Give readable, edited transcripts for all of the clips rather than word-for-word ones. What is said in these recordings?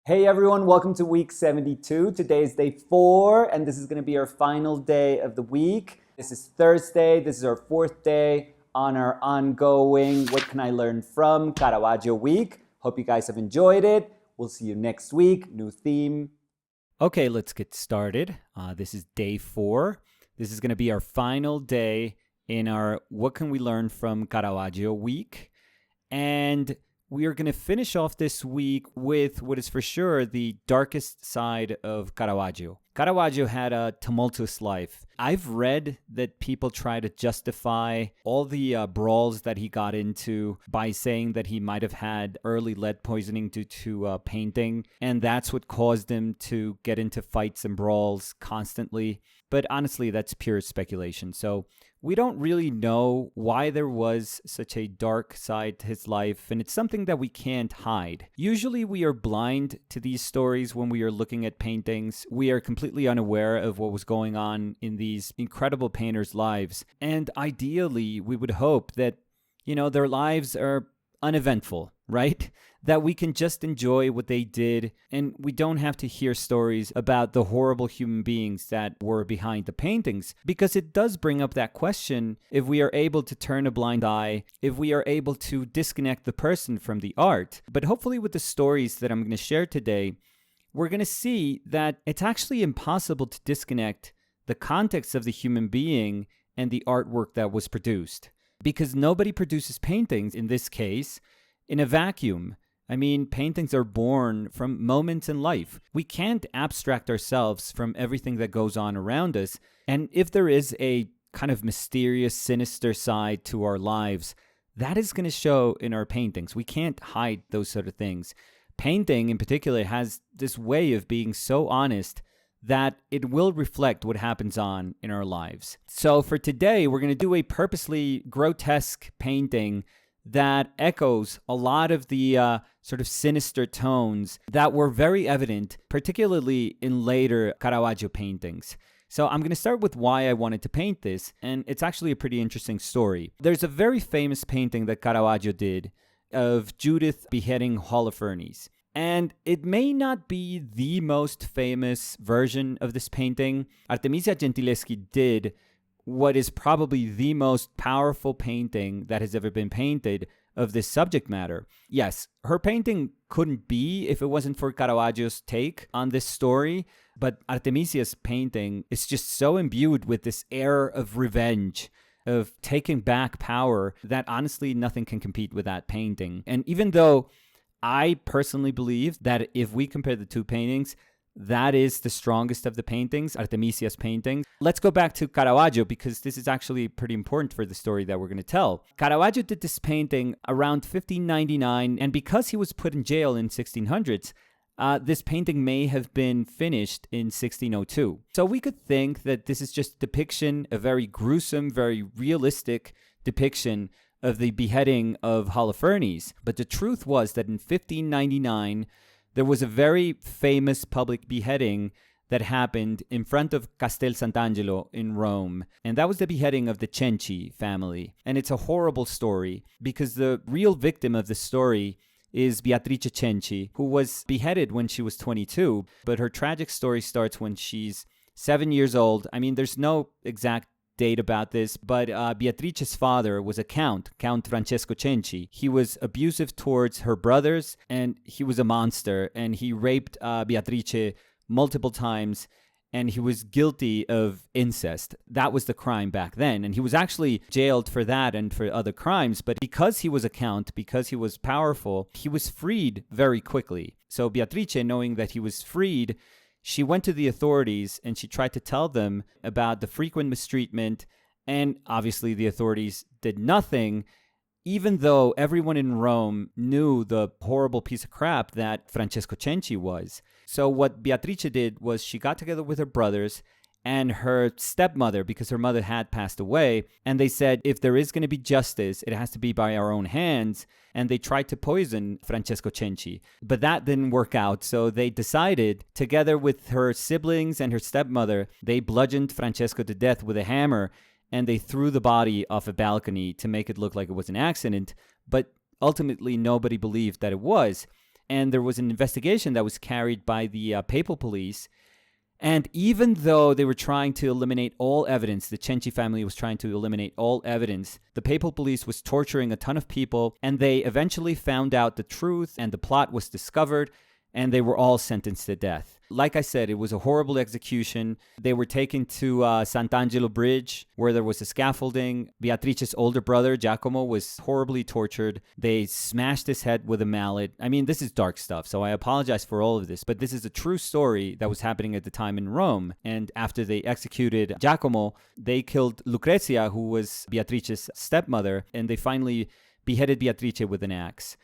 Hey everyone, welcome to week 72. Today is day 4, and this is going to be our final day of the week. This is Thursday. This is our 4th day on our ongoing What Can I Learn From Caravaggio week. Hope you guys have enjoyed it. We'll see you next week. New theme. Okay, let's get started. This is day 4. This is going to be our final day in our What Can We Learn From Caravaggio week. And we are going to finish off this week with what is for sure the darkest side of Caravaggio. Caravaggio had a tumultuous life. I've read that people try to justify all the brawls that he got into by saying that he might have had early lead poisoning due to painting, and that's what caused him to get into fights and brawls constantly. But honestly, that's pure speculation. So we don't really know why there was such a dark side to his life, and it's something that we can't hide. Usually we are blind to these stories when we are looking at paintings. We are completely unaware of what was going on in these incredible painters' lives. And ideally, we would hope that, their lives are uneventful, right? That we can just enjoy what they did, and we don't have to hear stories about the horrible human beings that were behind the paintings, because it does bring up that question if we are able to turn a blind eye, if we are able to disconnect the person from the art. But hopefully with the stories that I'm going to share today, we're going to see that it's actually impossible to disconnect the context of the human being and the artwork that was produced. Because nobody produces paintings, in this case, in a vacuum. I mean, paintings are born from moments in life. We can't abstract ourselves from everything that goes on around us. And if there is a kind of mysterious, sinister side to our lives, that is going to show in our paintings. We can't hide those sort of things. Painting, in particular, has this way of being so honest that it will reflect what happens on in our lives. So for today, we're going to do a purposely grotesque painting that echoes a lot of the sort of sinister tones that were very evident, particularly in later Caravaggio paintings. So I'm going to start with why I wanted to paint this, and it's actually a pretty interesting story. There's a very famous painting that Caravaggio did of Judith beheading Holofernes. And it may not be the most famous version of this painting. Artemisia Gentileschi did what is probably the most powerful painting that has ever been painted of this subject matter. Yes, her painting couldn't be if it wasn't for Caravaggio's take on this story, but Artemisia's painting is just so imbued with this air of revenge, of taking back power, that honestly nothing can compete with that painting. And even though I personally believe that if we compare the two paintings, that is the strongest of the paintings, Artemisia's painting. Let's go back to Caravaggio, because this is actually pretty important for the story that we're going to tell. Caravaggio did this painting around 1599, and because he was put in jail in 1600s, this painting may have been finished in 1602. So we could think that this is just a depiction, a very gruesome, very realistic depiction of the beheading of Holofernes. But the truth was that in 1599, there was a very famous public beheading that happened in front of Castel Sant'Angelo in Rome. And that was the beheading of the Cenci family. And it's a horrible story because the real victim of the story is Beatrice Cenci, who was beheaded when she was 22. But her tragic story starts when she's 7 years old. I mean, there's no exact date about this, but Beatrice's father was a Count Francesco Cenci. He was abusive towards her brothers, and he was a monster, and he raped Beatrice multiple times, and he was guilty of incest. That was the crime back then, and he was actually jailed for that and for other crimes, but because he was a Count, because he was powerful, he was freed very quickly. So Beatrice, knowing that he was freed, she went to the authorities and she tried to tell them about the frequent mistreatment, and obviously the authorities did nothing, even though everyone in Rome knew the horrible piece of crap that Francesco Cenci was. So what Beatrice did was she got together with her brothers and her stepmother, because her mother had passed away, and they said, if there is going to be justice, it has to be by our own hands. And they tried to poison Francesco Cenci, but that didn't work out. So they decided, together with her siblings and her stepmother, they bludgeoned Francesco to death with a hammer, and they threw the body off a balcony to make it look like it was an accident. But ultimately, nobody believed that it was. And there was an investigation that was carried by the papal police. And even though they were trying to eliminate all evidence, the Cenci family was trying to eliminate all evidence, the papal police was torturing a ton of people, and they eventually found out the truth, and the plot was discovered, and they were all sentenced to death. Like I said, it was a horrible execution. They were taken to Sant'Angelo Bridge, where there was a scaffolding. Beatrice's older brother, Giacomo, was horribly tortured. They smashed his head with a mallet. I mean, this is dark stuff, so I apologize for all of this, but this is a true story that was happening at the time in Rome. And after they executed Giacomo, they killed Lucrezia, who was Beatrice's stepmother, and they finally beheaded Beatrice with an axe.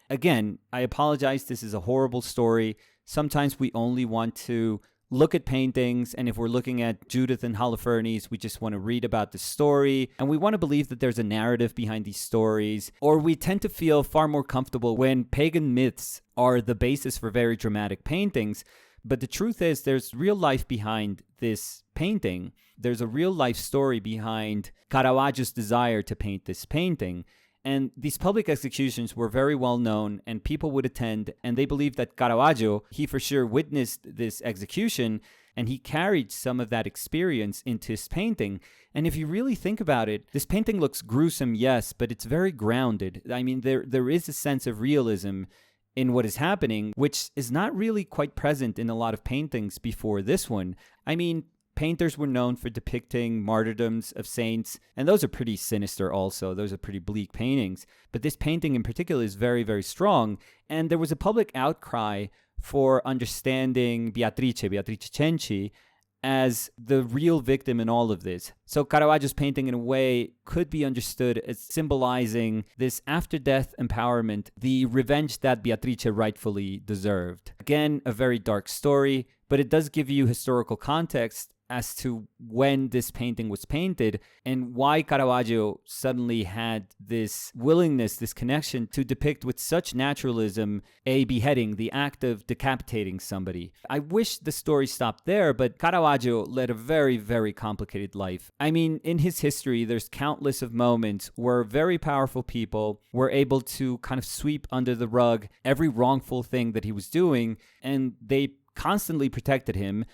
Again, I apologize. This is a horrible story. Sometimes we only want to look at paintings, and if we're looking at Judith and Holofernes, we just want to read about the story, and we want to believe that there's a narrative behind these stories, or we tend to feel far more comfortable when pagan myths are the basis for very dramatic paintings. But the truth is, there's real life behind this painting. There's a real life story behind Caravaggio's desire to paint this painting. And these public executions were very well known, and people would attend, and they believed that Caravaggio, he for sure witnessed this execution, and he carried some of that experience into his painting. And if you really think about it, this painting looks gruesome, yes, but it's very grounded. I mean, there is a sense of realism in what is happening, which is not really quite present in a lot of paintings before this one. I mean, painters were known for depicting martyrdoms of saints, and those are pretty sinister also. Those are pretty bleak paintings. But this painting in particular is very, very strong, and there was a public outcry for understanding Beatrice Cenci, as the real victim in all of this. So Caravaggio's painting, in a way, could be understood as symbolizing this after-death empowerment, the revenge that Beatrice rightfully deserved. Again, a very dark story, but it does give you historical context as to when this painting was painted and why Caravaggio suddenly had this willingness, this connection to depict with such naturalism a beheading, the act of decapitating somebody. I wish the story stopped there, but Caravaggio led a very, very complicated life. I mean, in his history, there's countless of moments where very powerful people were able to kind of sweep under the rug every wrongful thing that he was doing, and they constantly protected him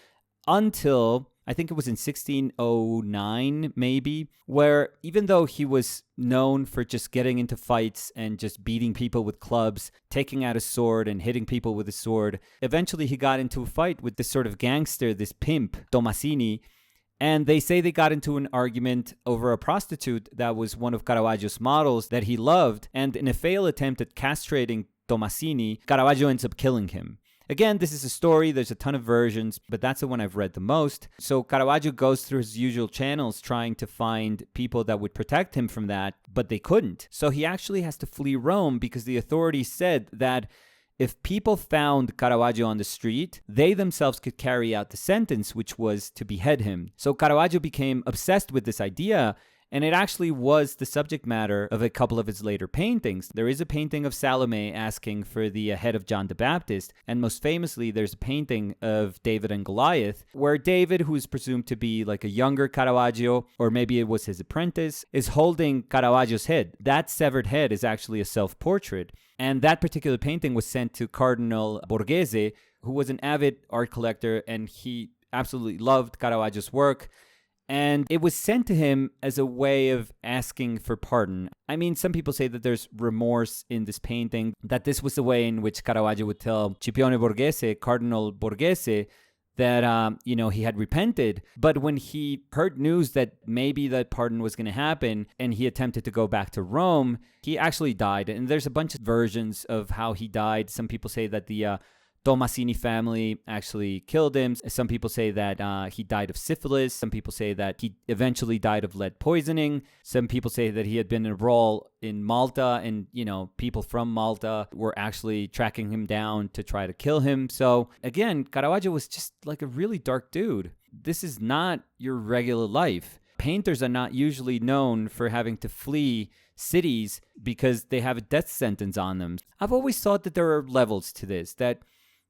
until I think it was in 1609, maybe, where even though he was known for just getting into fights and just beating people with clubs, taking out a sword and hitting people with a sword, eventually he got into a fight with this sort of gangster, this pimp, Tomasini, and they say they got into an argument over a prostitute that was one of Caravaggio's models that he loved, and in a failed attempt at castrating Tomasini, Caravaggio ends up killing him. Again, this is a story, there's a ton of versions, but that's the one I've read the most. So Caravaggio goes through his usual channels trying to find people that would protect him from that, but they couldn't. So he actually has to flee Rome because the authorities said that if people found Caravaggio on the street, they themselves could carry out the sentence, which was to behead him. So Caravaggio became obsessed with this idea, and it actually was the subject matter of a couple of his later paintings. There is a painting of Salome asking for the head of John the Baptist, and most famously, there's a painting of David and Goliath, where David, who is presumed to be like a younger Caravaggio, or maybe it was his apprentice, is holding Caravaggio's head. That severed head is actually a self-portrait, and that particular painting was sent to Cardinal Borghese, who was an avid art collector, and he absolutely loved Caravaggio's work. And it was sent to him as a way of asking for pardon. I mean, some people say that there's remorse in this painting, that this was the way in which Caravaggio would tell Scipione Borghese, Cardinal Borghese, that, he had repented. But when he heard news that maybe that pardon was going to happen and he attempted to go back to Rome, he actually died. And there's a bunch of versions of how he died. Some people say that the Tomasini family actually killed him. Some people say that he died of syphilis. Some people say that he eventually died of lead poisoning. Some people say that he had been in a brawl in Malta and, people from Malta were actually tracking him down to try to kill him. So again, Caravaggio was just like a really dark dude. This is not your regular life. Painters are not usually known for having to flee cities because they have a death sentence on them. I've always thought that there are levels to this, that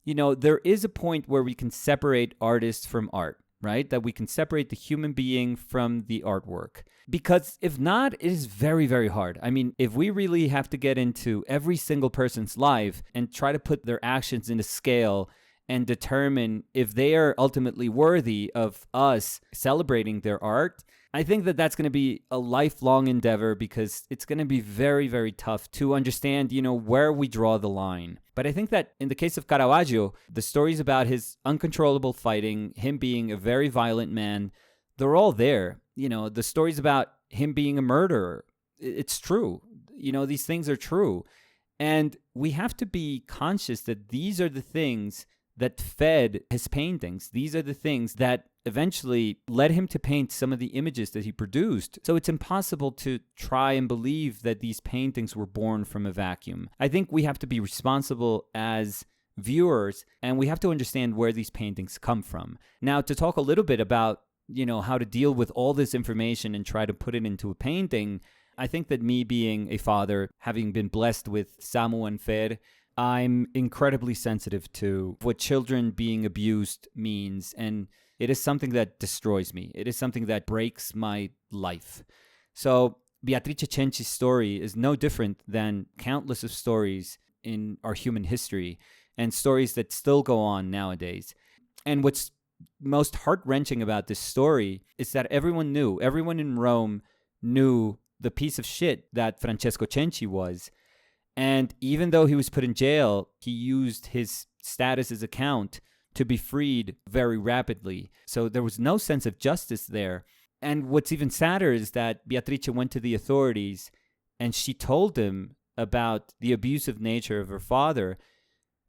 there is a point where we can separate artists from art. right? That we can separate the human being from the artwork. Because if not, it is very, very hard. I mean, if we really have to get into every single person's life and try to put their actions in a scale and determine if they are ultimately worthy of us celebrating their art, I think that that's going to be a lifelong endeavor, because it's going to be very, very tough to understand, where we draw the line. But I think that in the case of Caravaggio, the stories about his uncontrollable fighting, him being a very violent man, they're all there. The stories about him being a murderer, it's true. These things are true. And we have to be conscious that these are the things that fed his paintings. These are the things that eventually led him to paint some of the images that he produced. So it's impossible to try and believe that these paintings were born from a vacuum. I think we have to be responsible as viewers, and we have to understand where these paintings come from. Now, to talk a little bit about, how to deal with all this information and try to put it into a painting, I think that me being a father, having been blessed with Samu and Fer, I'm incredibly sensitive to what children being abused means, and it is something that destroys me. It is something that breaks my life. So Beatrice Cenci's story is no different than countless of stories in our human history, and stories that still go on nowadays. And what's most heart-wrenching about this story is that everyone in Rome knew the piece of shit that Francesco Cenci was. And even though he was put in jail, he used his status as a count to be freed very rapidly. So there was no sense of justice there. And what's even sadder is that Beatrice went to the authorities and she told them about the abusive nature of her father,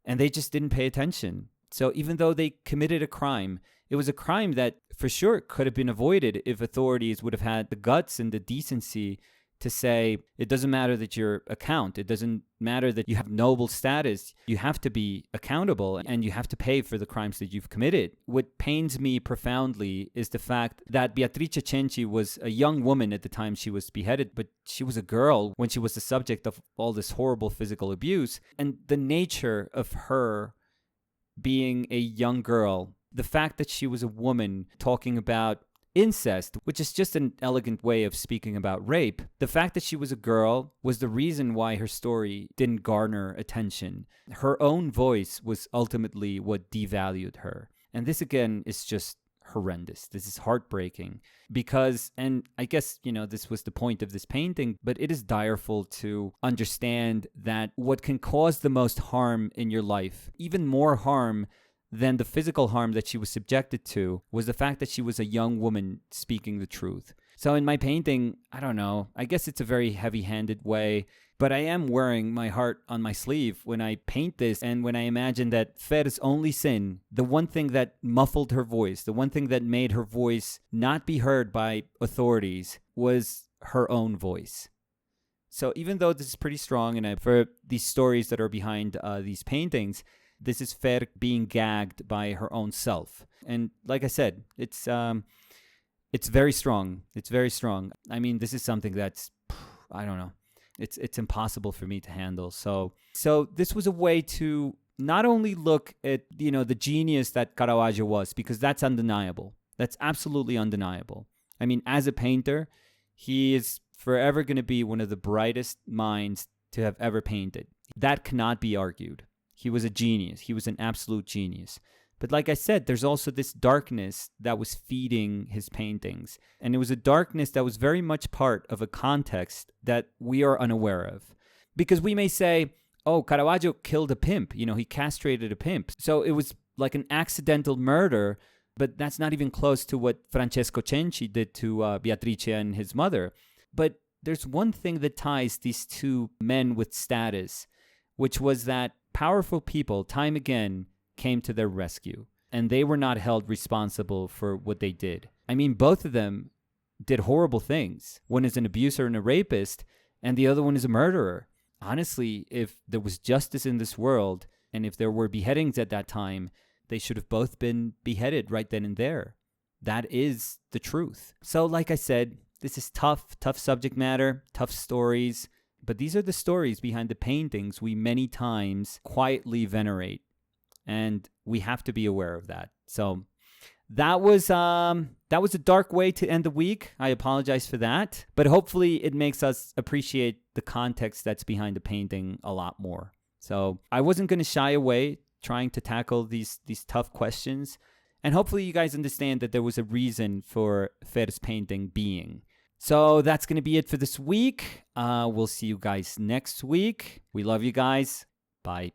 and they just didn't pay attention. So even though they committed a crime, it was a crime that for sure could have been avoided if authorities would have had the guts and the decency to say, it doesn't matter that you're a count. It doesn't matter that you have noble status. You have to be accountable and you have to pay for the crimes that you've committed. What pains me profoundly is the fact that Beatrice Cenci was a young woman at the time she was beheaded, but she was a girl when she was the subject of all this horrible physical abuse. And the nature of her being a young girl, the fact that she was a woman talking about incest, which is just an elegant way of speaking about rape. The fact that she was a girl was the reason why her story didn't garner attention. Her own voice was ultimately what devalued her. And this, again, is just horrendous. This is heartbreaking because, and I guess, this was the point of this painting, but it is direful to understand that what can cause the most harm in your life, even more harm than the physical harm that she was subjected to, was the fact that she was a young woman speaking the truth. So in my painting, I don't know, I guess it's a very heavy-handed way, but I am wearing my heart on my sleeve when I paint this, and when I imagine that Fer's only sin, the one thing that muffled her voice, the one thing that made her voice not be heard by authorities, was her own voice. So even though this is pretty strong, and for these stories that are behind these paintings, this is Fer being gagged by her own self. And like I said, it's very strong. It's very strong. I mean, this is something that's, I don't know. It's impossible for me to handle. So this was a way to not only look at, the genius that Caravaggio was, because that's undeniable. That's absolutely undeniable. I mean, as a painter, he is forever going to be one of the brightest minds to have ever painted. That cannot be argued. He was a genius. He was an absolute genius. But like I said, there's also this darkness that was feeding his paintings. And it was a darkness that was very much part of a context that we are unaware of. Because we may say, oh, Caravaggio killed a pimp. He castrated a pimp. So it was like an accidental murder, but that's not even close to what Francesco Cenci did to Beatrice and his mother. But there's one thing that ties these two men with status, which was that powerful people, time again, came to their rescue, and they were not held responsible for what they did. I mean, both of them did horrible things. One is an abuser and a rapist, and the other one is a murderer. Honestly, if there was justice in this world, and if there were beheadings at that time, they should have both been beheaded right then and there. That is the truth. So like I said, this is tough subject matter, tough stories, but these are the stories behind the paintings we many times quietly venerate. And we have to be aware of that. So that was a dark way to end the week. I apologize for that. But hopefully it makes us appreciate the context that's behind the painting a lot more. So I wasn't going to shy away trying to tackle these tough questions. And hopefully you guys understand that there was a reason for Fer's painting being. So that's going to be it for this week. We'll see you guys next week. We love you guys. Bye.